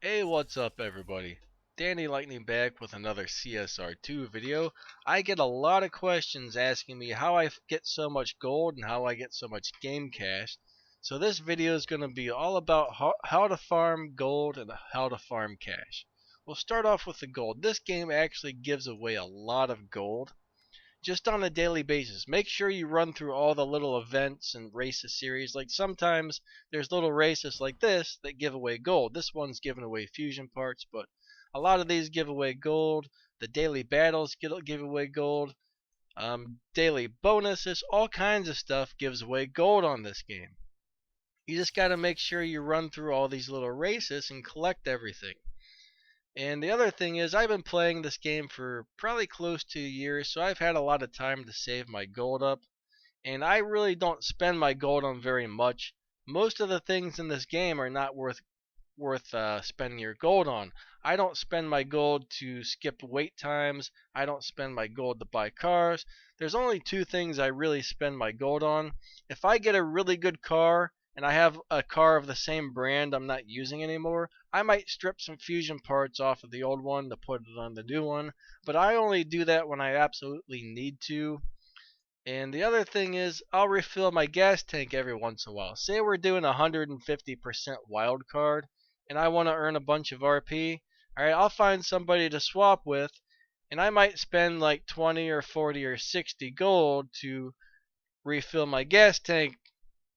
Hey, what's up everybody? Danny Lightning back with another CSR2 video. I get a lot of questions asking me how I get so much gold and how I get so much game cash. So this video is going to be all about how to farm gold and how to farm cash. We'll start off with the gold. This game actually gives away a lot of gold just on a daily basis. Make sure you run through all the little events and races series. Like sometimes there's little races like this that give away gold. This one's giving away fusion parts, but a lot of these give away gold. The daily battles give away gold. Daily bonuses, all kinds of stuff gives away gold on this game. You just got to make sure you run through all these little races and collect everything. And the other thing is, I've been playing this game for probably close to a year, so I've had a lot of time to save my gold up. And I really don't spend my gold on very much. Most of the things in this game are not worth spending your gold on. I don't spend my gold to skip wait times. I don't spend my gold to buy cars. There's only two things I really spend my gold on. If I get a really good car and I have a car of the same brand I'm not using anymore, I might strip some fusion parts off of the old one to put it on the new one. But I only do that when I absolutely need to. And the other thing is, I'll refill my gas tank every once in a while. Say we're doing a 150% wild card, and I want to earn a bunch of RP. Alright, I'll find somebody to swap with, and I might spend like 20 or 40 or 60 gold to refill my gas tank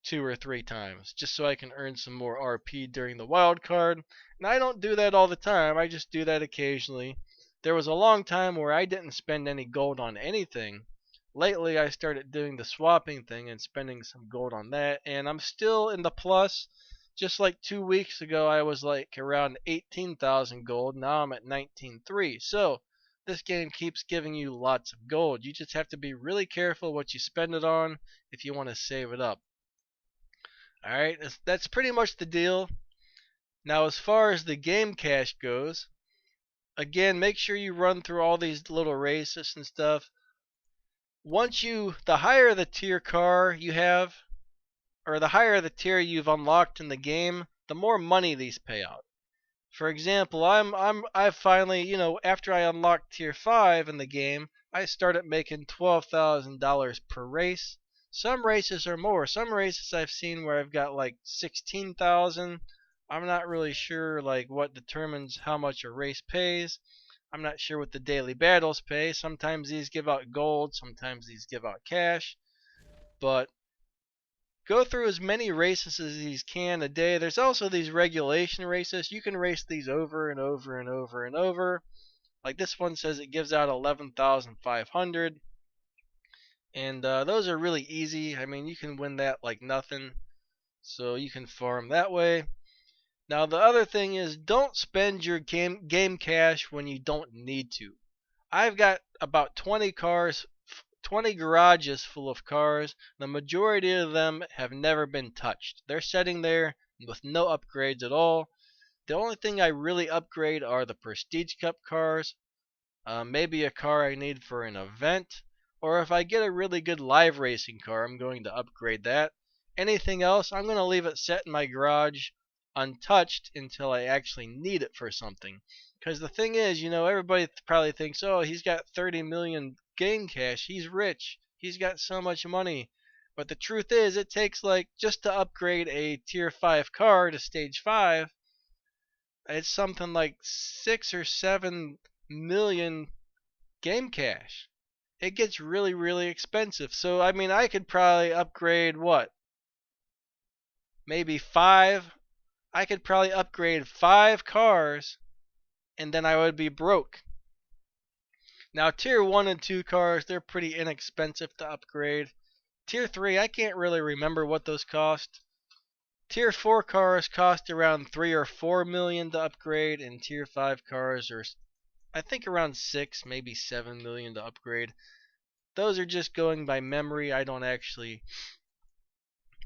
2 or 3 times, just so I can earn some more RP during the wild card. And I don't do that all the time, I just do that occasionally. There was a long time where I didn't spend any gold on anything. Lately I started doing the swapping thing and spending some gold on that, and I'm still in the plus. Just like 2 weeks ago I was like around 18,000 gold. Now I'm at 19,300. So this game keeps giving you lots of gold. You just have to be really careful what you spend it on if you want to save it up. Alright, that's pretty much the deal. Now as far as the game cash goes, again, make sure you run through all these little races and stuff. The higher the tier car you have, or the higher the tier you've unlocked in the game, the more money these pay out. For example, I've finally, after I unlocked tier 5 in the game, I started making $12,000 per race. Some races are more. Some races I've seen where I've got like 16,000. I'm not really sure like what determines how much a race pays. I'm not sure what the daily battles pay. Sometimes these give out gold, sometimes these give out cash. But go through as many races as you can a day. There's also these regulation races. You can race these over and over and over and over. Like this one says it gives out 11,500. And those are really easy. I mean, you can win that like nothing. So you can farm that way. Now the other thing is, don't spend your game cash when you don't need to. I've got about 20 cars, 20 garages full of cars. The majority of them have never been touched. They're sitting there with no upgrades at all. The only thing I really upgrade are the Prestige Cup cars, maybe a car I need for an event, or if I get a really good live racing car, I'm going to upgrade that. Anything else, I'm going to leave it set in my garage untouched until I actually need it for something. Because the thing is, everybody probably thinks, oh, he's got 30 million game cash, he's rich, he's got so much money. But the truth is, it takes like, just to upgrade a tier 5 car to stage 5, it's something like 6 or 7 million game cash. It gets really, really expensive. So, I mean, I could probably upgrade what? Maybe 5? I could probably upgrade 5 cars and then I would be broke. Now tier 1 and 2 cars, they're pretty inexpensive to upgrade. Tier 3, I can't really remember what those cost. Tier 4 cars cost around 3 or 4 million to upgrade, and tier 5 cars are I think around 6, maybe 7 million to upgrade. Those are just going by memory. I don't actually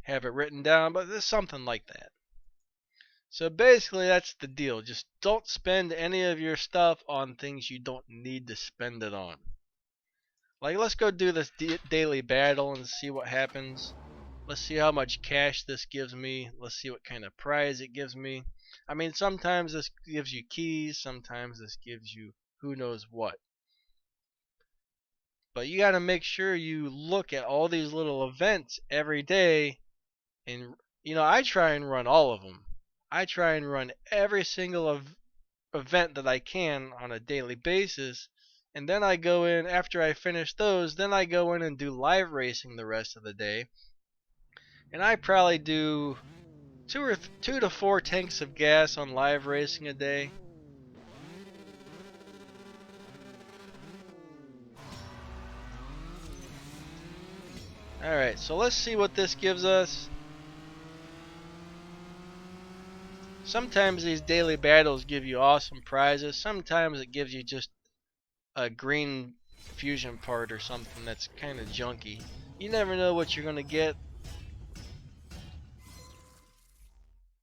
have it written down, but it's something like that. So basically that's the deal. Just don't spend any of your stuff on things you don't need to spend it on. Like, let's go do this daily battle and see what happens. Let's see how much cash this gives me. Let's see what kind of prize it gives me. I mean, sometimes this gives you keys, sometimes this gives you who knows what. But you got to make sure you look at all these little events every day. And, I try and run all of them. I try and run every single event that I can on a daily basis. And then I go in, after I finish those, then I go in and do live racing the rest of the day. And I probably do 2 to 4 tanks of gas on live racing a day. Alright, so let's see what this gives us. Sometimes these daily battles give you awesome prizes. Sometimes it gives you just a green fusion part or something that's kind of junky. You never know what you're going to get.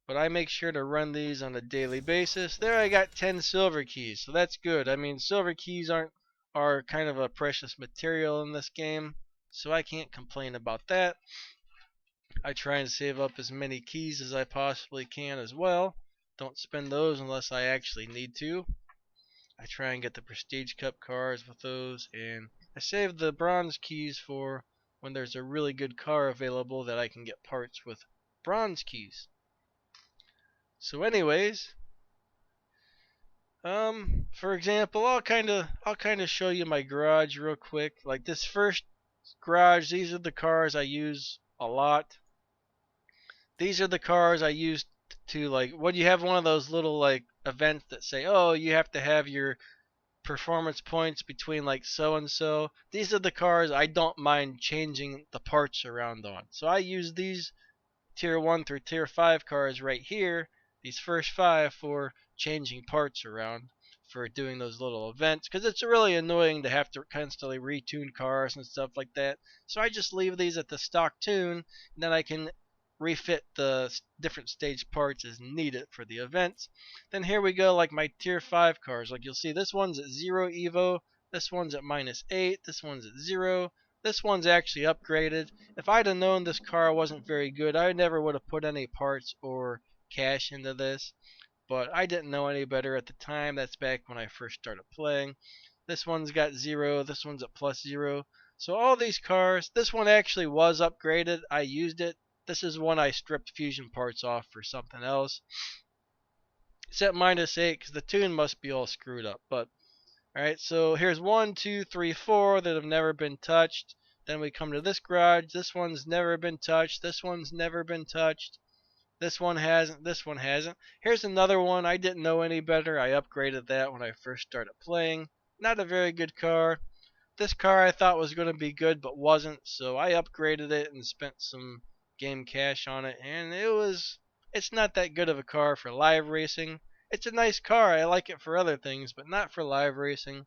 But I make sure to run these on a daily basis. There I got 10 silver keys, so that's good. I mean, silver keys are kind of a precious material in this game, so I can't complain about that. I try and save up as many keys as I possibly can as well. Don't spend those unless I actually need to. I try and get the Prestige Cup cars with those, and I save the bronze keys for when there's a really good car available that I can get parts with bronze keys. So anyways, for example, I'll kind of show you my garage real quick. Like this first garage, these are the cars I use a lot. These are the cars I use to, like, when you have one of those little like events that say, "Oh, you have to have your performance points between like so and so." These are the cars I don't mind changing the parts around on. So I use these tier 1 through tier 5 cars right here, these first 5, for changing parts around for doing those little events, because it's really annoying to have to constantly retune cars and stuff like that. So I just leave these at the stock tune, and then I can refit the different stage parts as needed for the events. Then here we go, like my tier 5 cars. Like you'll see, this one's at 0 evo, this one's at -8, this one's at 0, this one's actually upgraded. If I'd have known this car wasn't very good, I never would have put any parts or cash into this. But I didn't know any better at the time. That's back when I first started playing. This one's got 0, this one's at +0. So all these cars, this one actually was upgraded. I used it. This is one I stripped fusion parts off for something else. It's at -8 because the tune must be all screwed up. But alright, so here's 1, 2, 3, 4 that have never been touched. Then we come to this garage. This one's never been touched. This one's never been touched. This one hasn't. This one hasn't. Here's another one. I didn't know any better. I upgraded that when I first started playing. Not a very good car. This car I thought was going to be good but wasn't, so I upgraded it and spent some game cash on it, and it's not that good of a car for live racing. It's a nice car. I like it for other things, but not for live racing.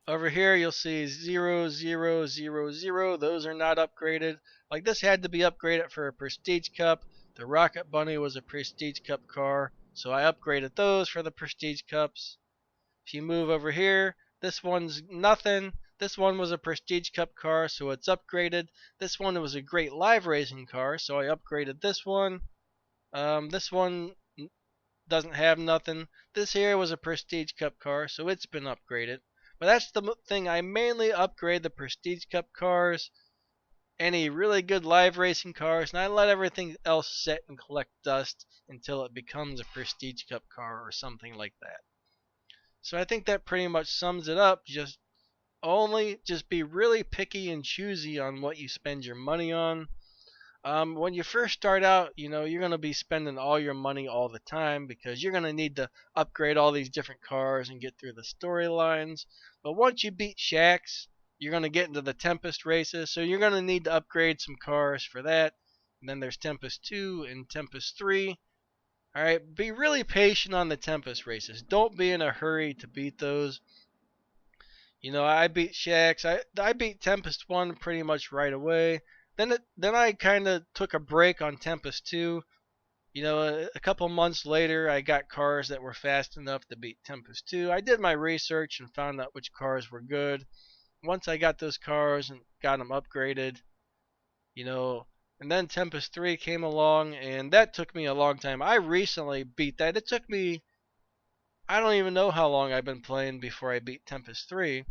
Over here you'll see 0, 0, 0, 0. Those are not upgraded. Like this had to be upgraded for a Prestige Cup. The Rocket Bunny was a Prestige Cup car, so I upgraded those for the Prestige Cups. If you move over here, this one's nothing. This one was a Prestige Cup car, so it's upgraded. This one was a great live racing car, so I upgraded this one. This one doesn't have nothing. This here was a Prestige Cup car, so it's been upgraded. But that's the thing. I mainly upgrade the Prestige Cup cars, any really good live racing cars, and I let everything else sit and collect dust until it becomes a Prestige Cup car or something like that. So I think that pretty much sums it up. Just be really picky and choosy on what you spend your money on. When you first start out, you're going to be spending all your money all the time because you're going to need to upgrade all these different cars and get through the storylines. But once you beat Shaxx, you're going to get into the Tempest races, so you're going to need to upgrade some cars for that. And then there's Tempest 2 and Tempest 3. Alright, be really patient on the Tempest races. Don't be in a hurry to beat those. I beat Shaxx. I beat Tempest 1 pretty much right away. Then I kind of took a break on Tempest 2. A couple months later, I got cars that were fast enough to beat Tempest 2. I did my research and found out which cars were good. Once I got those cars and got them upgraded, you know, And then Tempest 3 came along, and that took me a long time. I recently beat that. It took me, I don't even know how long I've been playing before I beat Tempest 3.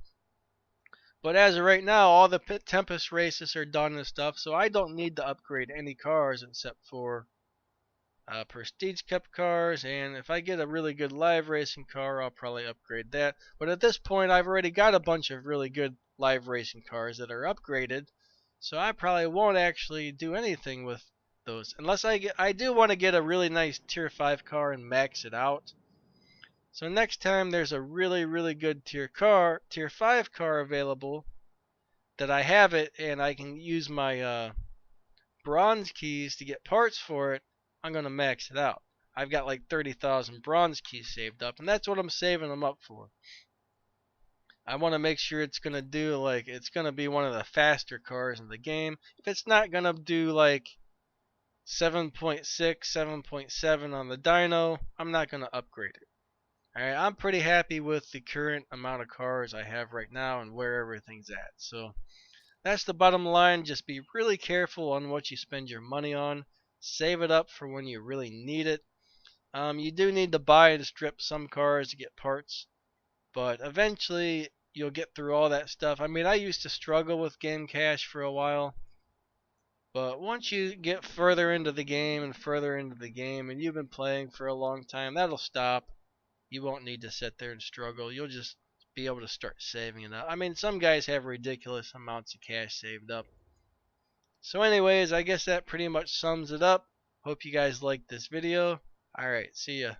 But as of right now, all the Tempest races are done and stuff, so I don't need to upgrade any cars except for Prestige Cup cars, and if I get a really good live racing car, I'll probably upgrade that. But at this point, I've already got a bunch of really good live racing cars that are upgraded, so I probably won't actually do anything with those unless I do want to get a really nice tier 5 car and max it out. So next time there's a really good tier 5 car available that I have it and I can use my bronze keys to get parts for it, I'm going to max it out. I've got like 30,000 bronze keys saved up, and that's what I'm saving them up for. I want to make sure it's going to do like, it's going to be one of the faster cars in the game. If it's not going to do like 7.6, 7.7 on the dyno, I'm not going to upgrade it. Alright, I'm pretty happy with the current amount of cars I have right now and where everything's at. So that's the bottom line. Just be really careful on what you spend your money on. Save it up for when you really need it. You do need to buy and strip some cars to get parts, but eventually you'll get through all that stuff. I mean, I used to struggle with game cash for a while, but once you get further into the game and further into the game and you've been playing for a long time, that'll stop. You won't need to sit there and struggle. You'll just be able to start saving it up. I mean, some guys have ridiculous amounts of cash saved up. So anyways, I guess that pretty much sums it up. Hope you guys liked this video. Alright, see ya.